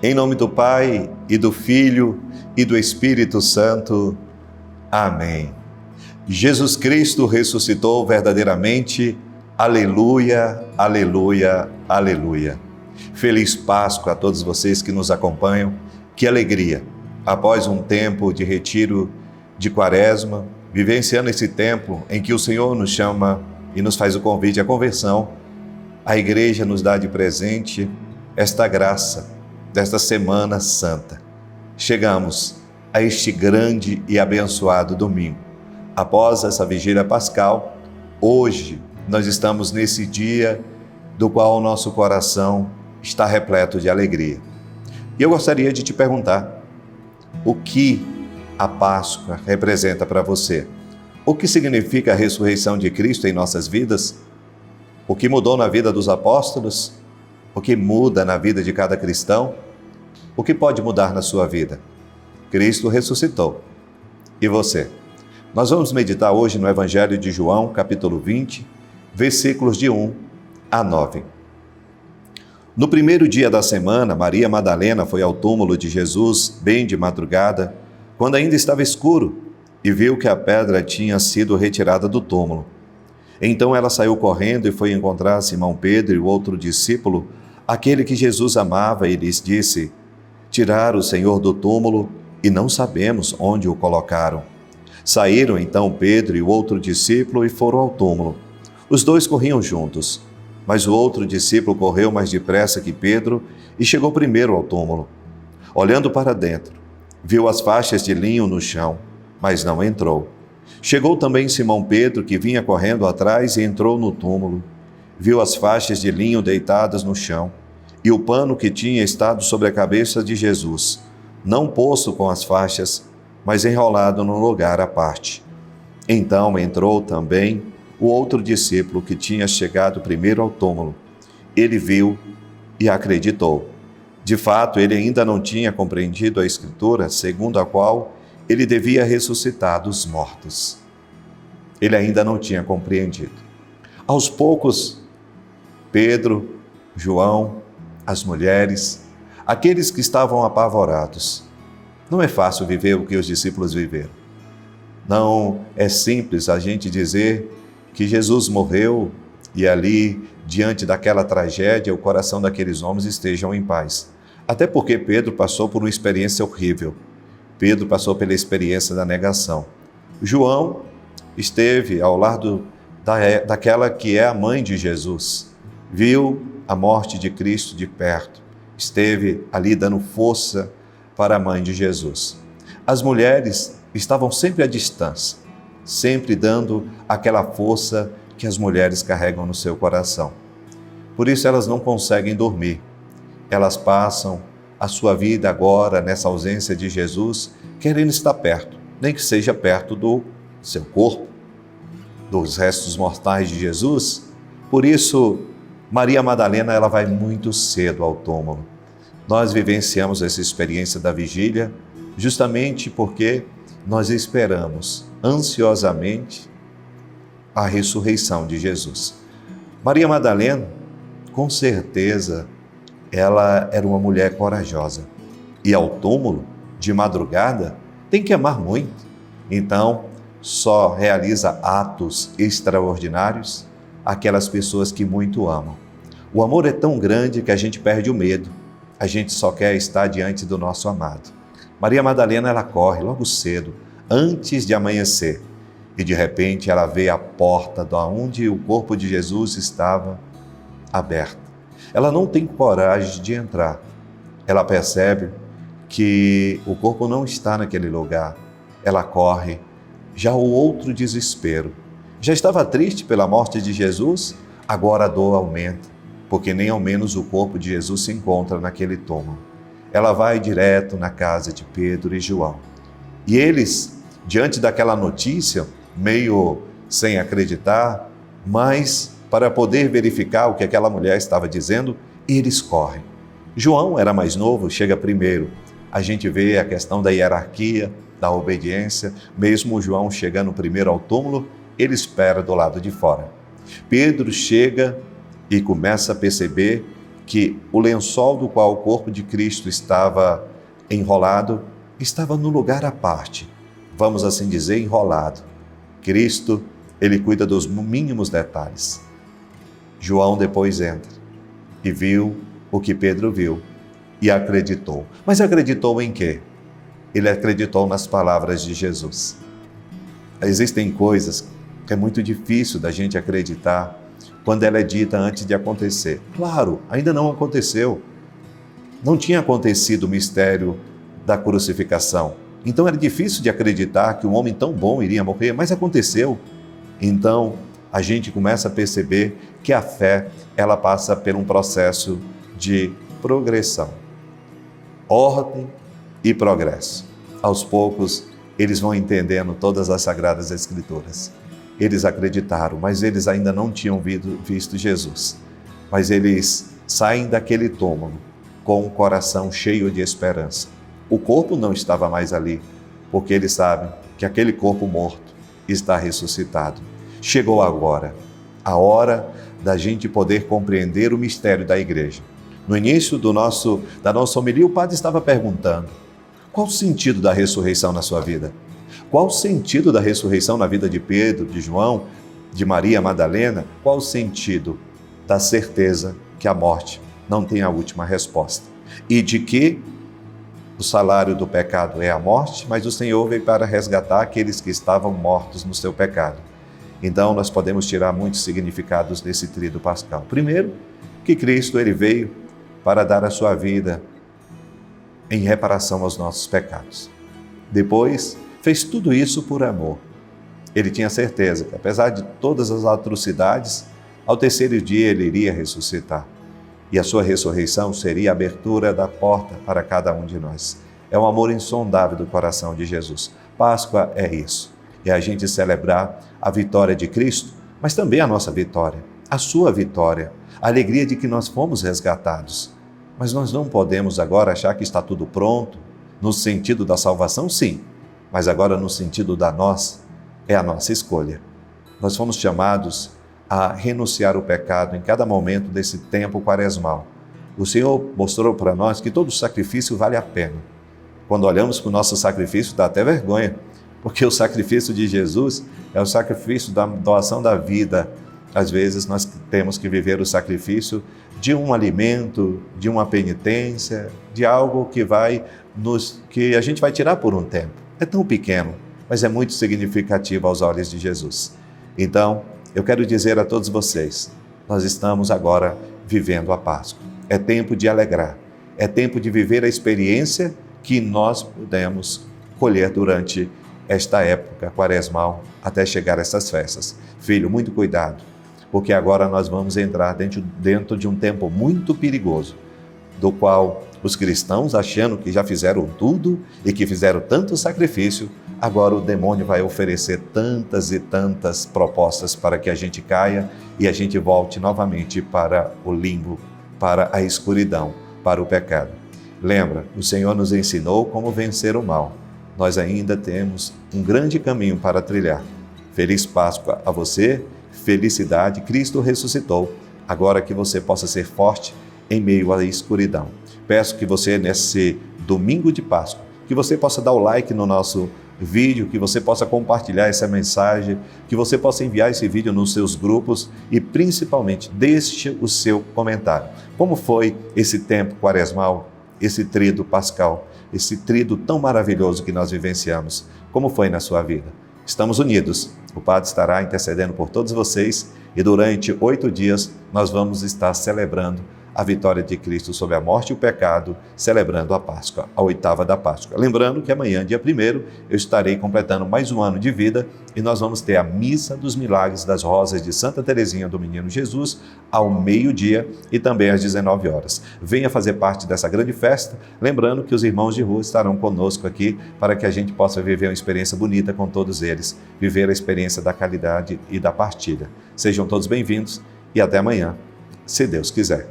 Em nome do Pai, e do Filho, e do Espírito Santo. Amém. Jesus Cristo ressuscitou verdadeiramente. Aleluia, aleluia, aleluia. Feliz Páscoa a todos vocês que nos acompanham. Que alegria! Após um tempo de retiro de Quaresma, vivenciando esse tempo em que o Senhor nos chama e nos faz o convite à conversão, a Igreja nos dá de presente esta graça desta Semana Santa. Chegamos a este grande e abençoado domingo. Após essa vigília pascal, hoje nós estamos nesse dia do qual o nosso coração está repleto de alegria. E eu gostaria de te perguntar, o que a Páscoa representa para você? O que significa a ressurreição de Cristo em nossas vidas? O que mudou na vida dos apóstolos? O que muda na vida de cada cristão? O que pode mudar na sua vida? Cristo ressuscitou. E você? Nós vamos meditar hoje no Evangelho de João, capítulo 20, versículos de 1 a 9. No primeiro dia da semana, Maria Madalena foi ao túmulo de Jesus, bem de madrugada, quando ainda estava escuro, e viu que a pedra tinha sido retirada do túmulo. Então ela saiu correndo e foi encontrar Simão Pedro e o outro discípulo, aquele que Jesus amava, e lhes disse: tiraram o Senhor do túmulo e não sabemos onde o colocaram. Saíram então Pedro e o outro discípulo e foram ao túmulo. Os dois corriam juntos, mas o outro discípulo correu mais depressa que Pedro e chegou primeiro ao túmulo. Olhando para dentro, viu as faixas de linho no chão, mas não entrou. Chegou também Simão Pedro, que vinha correndo atrás, e entrou no túmulo. Viu as faixas de linho deitadas no chão e o pano que tinha estado sobre a cabeça de Jesus, não posto com as faixas, mas enrolado num lugar à parte. Então entrou também o outro discípulo que tinha chegado primeiro ao túmulo. Ele viu e acreditou. De fato, ele ainda não tinha compreendido a Escritura, segundo a qual ele devia ressuscitar dos mortos. Ele ainda não tinha compreendido. Aos poucos, Pedro, João, as mulheres, aqueles que estavam apavorados. Não é fácil viver o que os discípulos viveram. Não é simples a gente dizer que Jesus morreu e ali, diante daquela tragédia, o coração daqueles homens estejam em paz. Até porque Pedro passou por uma experiência horrível. Pedro passou pela experiência da negação. João esteve ao lado daquela que é a mãe de Jesus. Viu a morte de Cristo de perto. Esteve ali dando força para a mãe de Jesus. As mulheres estavam sempre à distância, sempre dando aquela força que as mulheres carregam no seu coração. Por isso elas não conseguem dormir. Elas passam a sua vida agora, nessa ausência de Jesus, querendo estar perto, nem que seja perto do seu corpo, dos restos mortais de Jesus. Por isso, Maria Madalena, ela vai muito cedo ao túmulo. Nós vivenciamos essa experiência da vigília justamente porque nós esperamos ansiosamente a ressurreição de Jesus. Maria Madalena, com certeza, ela era uma mulher corajosa. E ao túmulo, de madrugada, tem que amar muito. Então, só realiza atos extraordinários aquelas pessoas que muito amam. O amor é tão grande que a gente perde o medo. A gente só quer estar diante do nosso amado. Maria Madalena, ela corre logo cedo, antes de amanhecer. E de repente ela vê a porta de onde o corpo de Jesus estava aberta. Ela não tem coragem de entrar. Ela percebe que o corpo não está naquele lugar. Ela corre. Já o outro desespero. Já estava triste pela morte de Jesus, agora a dor aumenta, porque nem ao menos o corpo de Jesus se encontra naquele túmulo. Ela vai direto na casa de Pedro e João. E eles, diante daquela notícia, meio sem acreditar, mas para poder verificar o que aquela mulher estava dizendo, eles correm. João era mais novo, chega primeiro. A gente vê a questão da hierarquia, da obediência. Mesmo João chegando primeiro ao túmulo, ele espera do lado de fora. Pedro chega e começa a perceber que o lençol do qual o corpo de Cristo estava enrolado estava no lugar à parte, vamos assim dizer, enrolado. Cristo, ele cuida dos mínimos detalhes. João depois entra e viu o que Pedro viu e acreditou. Mas acreditou em quê? Ele acreditou nas palavras de Jesus. Existem coisas que é muito difícil da gente acreditar quando ela é dita antes de acontecer. Claro, ainda não aconteceu. Não tinha acontecido o mistério da crucificação. Então era difícil de acreditar que um homem tão bom iria morrer, mas aconteceu. Então a gente começa a perceber que a fé, ela passa por um processo de progressão. Ordem e progresso. Aos poucos, eles vão entendendo todas as Sagradas Escrituras. Eles acreditaram, mas eles ainda não tinham visto Jesus. Mas eles saem daquele túmulo com o coração cheio de esperança. O corpo não estava mais ali, porque eles sabem que aquele corpo morto está ressuscitado. Chegou agora a hora da gente poder compreender o mistério da igreja. No início da nossa homilia, o padre estava perguntando: qual o sentido da ressurreição na sua vida? Qual o sentido da ressurreição na vida de Pedro, de João, de Maria Madalena? Qual o sentido da certeza que a morte não tem a última resposta? E de que o salário do pecado é a morte, mas o Senhor veio para resgatar aqueles que estavam mortos no seu pecado. Então, nós podemos tirar muitos significados desse tríduo pascal. Primeiro, que Cristo ele veio para dar a sua vida em reparação aos nossos pecados. Depois, fez tudo isso por amor. Ele tinha certeza que, apesar de todas as atrocidades, ao terceiro dia ele iria ressuscitar. E a sua ressurreição seria a abertura da porta para cada um de nós. É um amor insondável do coração de Jesus. Páscoa é isso. É a gente celebrar a vitória de Cristo, mas também a nossa vitória, a sua vitória, a alegria de que nós fomos resgatados. Mas nós não podemos agora achar que está tudo pronto, no sentido da salvação, sim, mas agora no sentido da nós, é a nossa escolha. Nós fomos chamados a renunciar o pecado em cada momento desse tempo quaresmal. O Senhor mostrou para nós que todo sacrifício vale a pena. Quando olhamos para o nosso sacrifício, dá até vergonha, porque o sacrifício de Jesus é o sacrifício da doação da vida. Às vezes nós temos que viver o sacrifício de um alimento, de uma penitência, de algo que a gente vai tirar por um tempo. É tão pequeno, mas é muito significativo aos olhos de Jesus. Então, eu quero dizer a todos vocês, nós estamos agora vivendo a Páscoa. É tempo de alegrar, é tempo de viver a experiência que nós pudemos colher durante esta época quaresmal até chegar a essas festas. Filho, muito cuidado, porque agora nós vamos entrar dentro de um tempo muito perigoso, do qual os cristãos, achando que já fizeram tudo e que fizeram tanto sacrifício, agora o demônio vai oferecer tantas e tantas propostas para que a gente caia e a gente volte novamente para o limbo, para a escuridão, para o pecado. Lembra, o Senhor nos ensinou como vencer o mal. Nós ainda temos um grande caminho para trilhar. Feliz Páscoa a você, felicidade, Cristo ressuscitou. Agora que você possa ser forte em meio à escuridão. Peço que você, nesse domingo de Páscoa, que você possa dar o like no nosso vídeo, que você possa compartilhar essa mensagem, que você possa enviar esse vídeo nos seus grupos e, principalmente, deixe o seu comentário. Como foi esse tempo quaresmal, esse tríduo pascal, esse tríduo tão maravilhoso que nós vivenciamos? Como foi na sua vida? Estamos unidos. O Padre estará intercedendo por todos vocês e durante 8 dias nós vamos estar celebrando a vitória de Cristo sobre a morte e o pecado, celebrando a Páscoa, a 8ª da Páscoa. Lembrando que amanhã, dia 1º, eu estarei completando mais um ano de vida e nós vamos ter a Missa dos Milagres das Rosas de Santa Teresinha do Menino Jesus ao meio-dia e também às 19 horas. Venha fazer parte dessa grande festa, lembrando que os irmãos de rua estarão conosco aqui para que a gente possa viver uma experiência bonita com todos eles, viver a experiência da caridade e da partilha. Sejam todos bem-vindos e até amanhã, se Deus quiser.